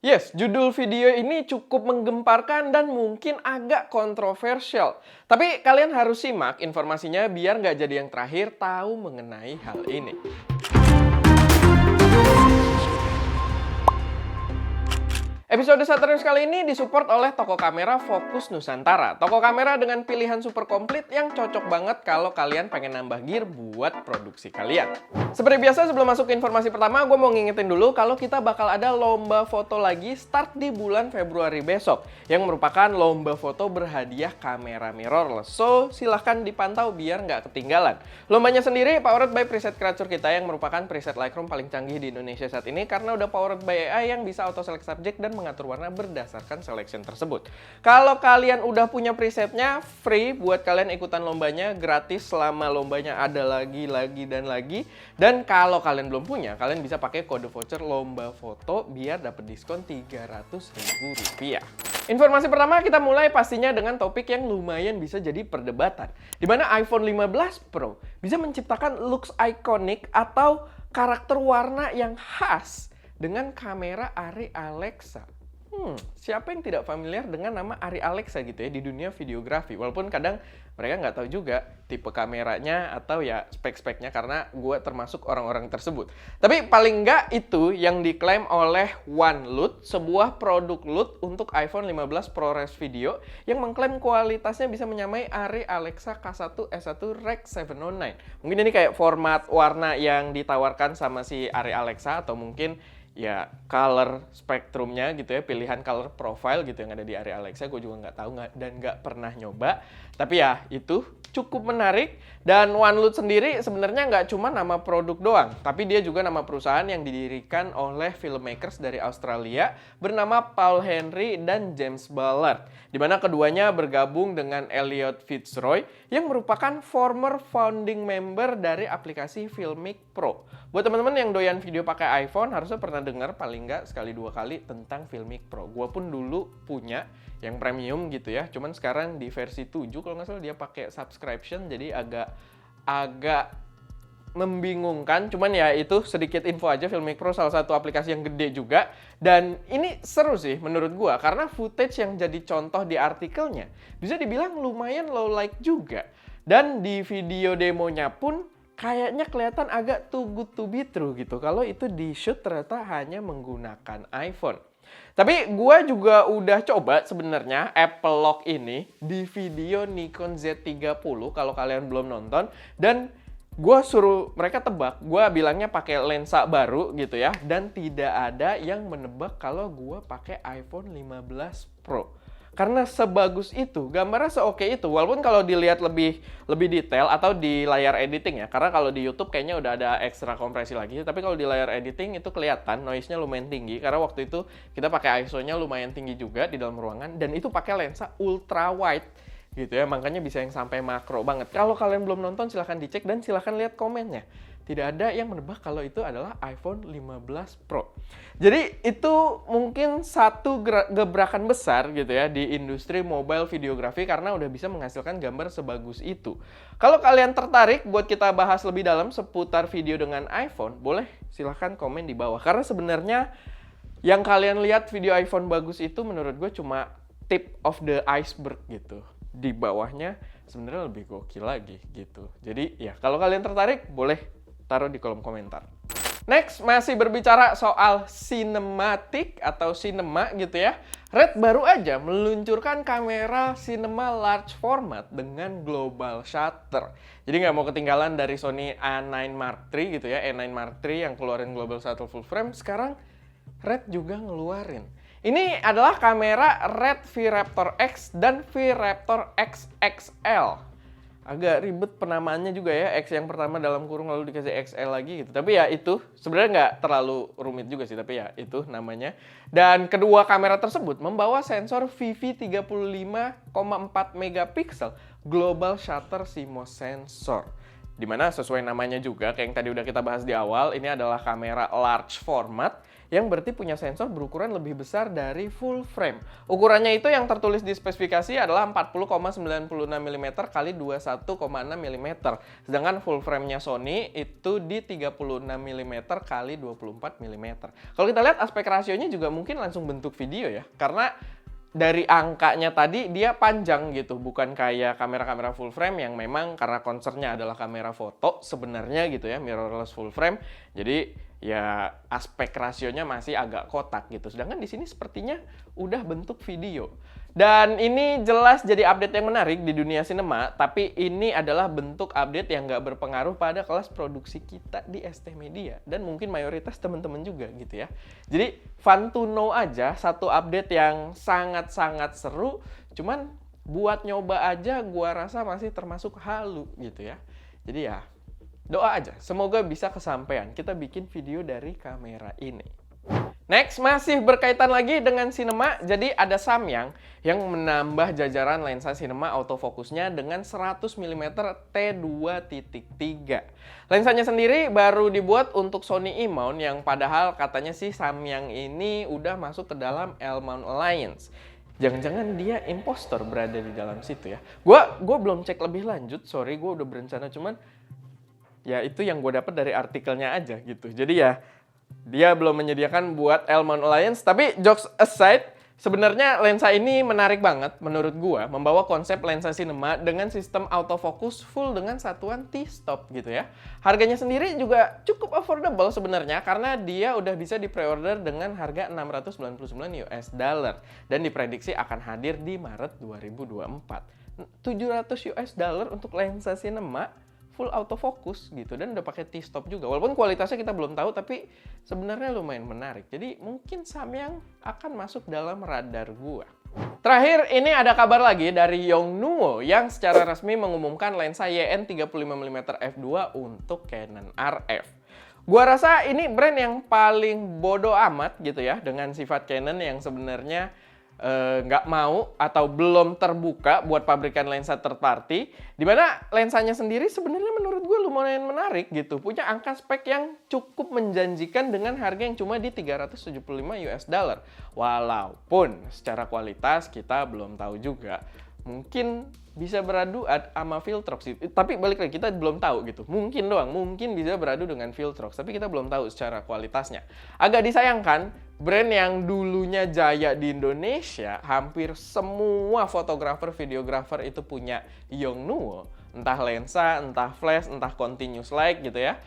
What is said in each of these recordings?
Yes, judul video ini cukup menggemparkan dan mungkin agak kontroversial. Tapi kalian harus simak informasinya biar nggak jadi yang terakhir tahu mengenai hal ini. Episode Saturnius kali ini disupport oleh toko kamera Focus Nusantara. Toko kamera dengan pilihan super komplit yang cocok banget kalau kalian pengen nambah gear buat produksi kalian. Seperti biasa sebelum masuk ke informasi pertama, gue mau ngingetin dulu kalau kita bakal ada lomba foto lagi start di bulan Februari besok. Yang merupakan lomba foto berhadiah kamera mirrorless. So, silahkan dipantau biar nggak ketinggalan. Lombanya sendiri powered by preset creator kita yang merupakan preset Lightroom paling canggih di Indonesia saat ini karena udah powered by AI yang bisa auto select subject dan mengatur warna berdasarkan selection tersebut. Kalau kalian udah punya presetnya, free buat kalian ikutan lombanya, gratis selama lombanya ada lagi. Dan kalau kalian belum punya, kalian bisa pakai kode voucher lomba foto biar dapat diskon Rp300.000. Informasi pertama kita mulai pastinya dengan topik yang lumayan bisa jadi perdebatan. Di mana iPhone 15 Pro bisa menciptakan looks ikonik atau karakter warna yang khas dengan kamera Arri Alexa. Siapa yang tidak familiar dengan nama Arri Alexa gitu ya di dunia videografi? Walaupun kadang mereka nggak tahu juga tipe kameranya atau ya spek-speknya karena gue termasuk orang-orang tersebut. Tapi paling nggak itu yang diklaim oleh OneLoot, sebuah produk loot untuk iPhone 15 ProRes Video yang mengklaim kualitasnya bisa menyamai Arri Alexa K1 S1 Rec 709. Mungkin ini kayak format warna yang ditawarkan sama si Arri Alexa atau mungkin ya color spektrumnya gitu ya, pilihan color profile gitu yang ada di Arri Alexa. Gue juga nggak tahu dan nggak pernah nyoba. Tapi ya itu cukup menarik. Dan OneLoot sendiri sebenarnya nggak cuma nama produk doang, tapi dia juga nama perusahaan yang didirikan oleh filmmakers dari Australia bernama Paul Henry dan James Ballard, di mana keduanya bergabung dengan Elliot Fitzroy yang merupakan former founding member dari aplikasi Filmic Pro. Buat teman-teman yang doyan video pakai iPhone, harusnya pernah dengar paling nggak sekali dua kali tentang Filmic Pro. Gue pun dulu punya yang premium gitu ya, cuman sekarang di versi 7 kalau nggak salah dia pakai subscription, jadi agak membingungkan. Cuman ya itu sedikit info aja, Filmic Pro salah satu aplikasi yang gede juga. Dan ini seru sih menurut gua karena footage yang jadi contoh di artikelnya bisa dibilang lumayan low light juga. Dan di video demonya pun kayaknya kelihatan agak too good to be true gitu kalau itu di shoot ternyata hanya menggunakan iPhone. Tapi gue juga udah coba sebenarnya Apple Lock ini di video Nikon Z30 kalau kalian belum nonton, dan gue suruh mereka tebak, gue bilangnya pakai lensa baru gitu ya, dan tidak ada yang menebak kalau gue pakai iPhone 15 Pro. Karena sebagus itu, gambarnya seoke itu, walaupun kalau dilihat lebih detail atau di layar editing ya, karena kalau di YouTube kayaknya udah ada ekstra kompresi lagi, tapi kalau di layar editing itu kelihatan noise-nya lumayan tinggi, karena waktu itu kita pakai ISO-nya lumayan tinggi juga di dalam ruangan, dan itu pakai lensa ultra wide gitu ya, makanya bisa yang sampai makro banget. Kalau kalian belum nonton silahkan dicek dan silahkan lihat komennya. Tidak ada yang menebak kalau itu adalah iPhone 15 Pro. Jadi itu mungkin satu gebrakan besar gitu ya di industri mobile videografi karena udah bisa menghasilkan gambar sebagus itu. Kalau kalian tertarik buat kita bahas lebih dalam seputar video dengan iPhone, boleh silahkan komen di bawah. Karena sebenarnya yang kalian lihat video iPhone bagus itu menurut gue cuma tip of the iceberg gitu. Di bawahnya sebenarnya lebih gokil lagi gitu. Jadi ya kalau kalian tertarik boleh taruh di kolom komentar. Next, masih berbicara soal sinematik atau cinema gitu ya. Red baru aja meluncurkan kamera cinema large format dengan global shutter. Jadi nggak mau ketinggalan dari Sony A9 Mark III gitu ya, A9 Mark III yang keluarin global shutter full frame, sekarang Red juga ngeluarin. Ini adalah kamera Red V-Raptor X dan V-Raptor XXL. Agak ribet penamaannya juga ya, X yang pertama dalam kurung lalu dikasih XL lagi gitu. Tapi ya itu sebenarnya nggak terlalu rumit juga sih, tapi ya itu namanya. Dan kedua kamera tersebut membawa sensor VV 35,4 megapiksel global shutter CMOS sensor. Dimana sesuai namanya juga, kayak yang tadi udah kita bahas di awal, ini adalah kamera large format yang berarti punya sensor berukuran lebih besar dari full frame. Ukurannya itu yang tertulis di spesifikasi adalah 40,96 mm kali 21,6 mm. Sedangkan full frame-nya Sony itu di 36 mm kali 24 mm. Kalau kita lihat aspek rasionya juga mungkin langsung bentuk video ya. Karena dari angkanya tadi dia panjang gitu, bukan kayak kamera-kamera full frame yang memang karena concernnya adalah kamera foto sebenarnya gitu ya, mirrorless full frame. Jadi ya aspek rasionya masih agak kotak gitu. Sedangkan di sini sepertinya udah bentuk video. Dan ini jelas jadi update yang menarik di dunia sinema, tapi ini adalah bentuk update yang nggak berpengaruh pada kelas produksi kita di ST Media. Dan mungkin mayoritas teman-teman juga gitu ya. Jadi fun to know aja, satu update yang sangat-sangat seru, cuman buat nyoba aja gua rasa masih termasuk halu gitu ya. Jadi ya, doa aja, semoga bisa kesampaian kita bikin video dari kamera ini. Next, masih berkaitan lagi dengan sinema, jadi ada Samyang yang menambah jajaran lensa sinema autofokusnya dengan 100 mm t2.3. Lensanya sendiri baru dibuat untuk Sony E-mount yang padahal katanya sih Samyang ini udah masuk ke dalam L-mount Alliance. Jangan-jangan dia impostor berada di dalam situ ya. Gua belum cek lebih lanjut, sorry, gue udah berencana, cuman ya itu yang gue dapat dari artikelnya aja gitu. Jadi ya dia belum menyediakan buat L-mount Alliance, tapi jokes aside, sebenarnya lensa ini menarik banget menurut gua, membawa konsep lensa sinema dengan sistem autofocus full dengan satuan T-stop gitu ya. Harganya sendiri juga cukup affordable sebenarnya karena dia udah bisa di-preorder dengan harga $699 dan diprediksi akan hadir di Maret 2024. $700 untuk lensa sinema full autofocus gitu dan udah pakai T-stop juga. Walaupun kualitasnya kita belum tahu, tapi sebenarnya lumayan menarik. Jadi mungkin Samyang akan masuk dalam radar gua. Terakhir, ini ada kabar lagi dari Yongnuo yang secara resmi mengumumkan lensa YN 35mm f2 untuk Canon RF. Gua rasa ini brand yang paling bodoh amat gitu ya dengan sifat Canon yang sebenarnya nggak mau atau belum terbuka buat pabrikan lensa third party, dimana lensanya sendiri sebenarnya menurut gue lumayan menarik gitu, punya angka spek yang cukup menjanjikan dengan harga yang cuma di $375. Walaupun secara kualitas kita belum tahu juga, mungkin bisa beradu sama Viltrox. Tapi balik lagi, kita belum tahu gitu. Mungkin doang, mungkin bisa beradu dengan Viltrox. Tapi kita belum tahu secara kualitasnya. Agak disayangkan, brand yang dulunya jaya di Indonesia, hampir semua fotografer, videografer itu punya Yongnuo. Entah lensa, entah flash, entah continuous light gitu ya.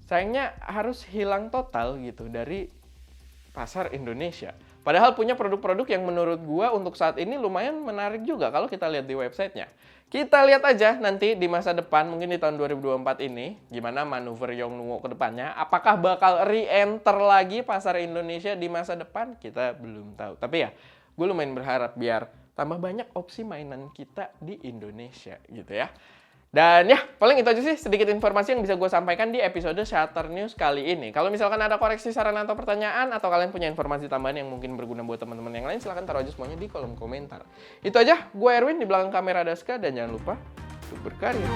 Sayangnya harus hilang total gitu dari pasar Indonesia. Padahal punya produk-produk yang menurut gua untuk saat ini lumayan menarik juga kalau kita lihat di websitenya. Kita lihat aja nanti di masa depan, mungkin di tahun 2024 ini, gimana manuver Yongnuo ke depannya. Apakah bakal re-enter lagi pasar Indonesia di masa depan? Kita belum tahu. Tapi ya, gue lumayan berharap biar tambah banyak opsi mainan kita di Indonesia gitu ya. Dan ya, paling itu aja sih sedikit informasi yang bisa gue sampaikan di episode Shutter News kali ini. Kalau misalkan ada koreksi, saran, atau pertanyaan, atau kalian punya informasi tambahan yang mungkin berguna buat teman-teman yang lain, silahkan taruh aja semuanya di kolom komentar. Itu aja, gue Erwin, di belakang kamera Daska, dan jangan lupa untuk berkarya.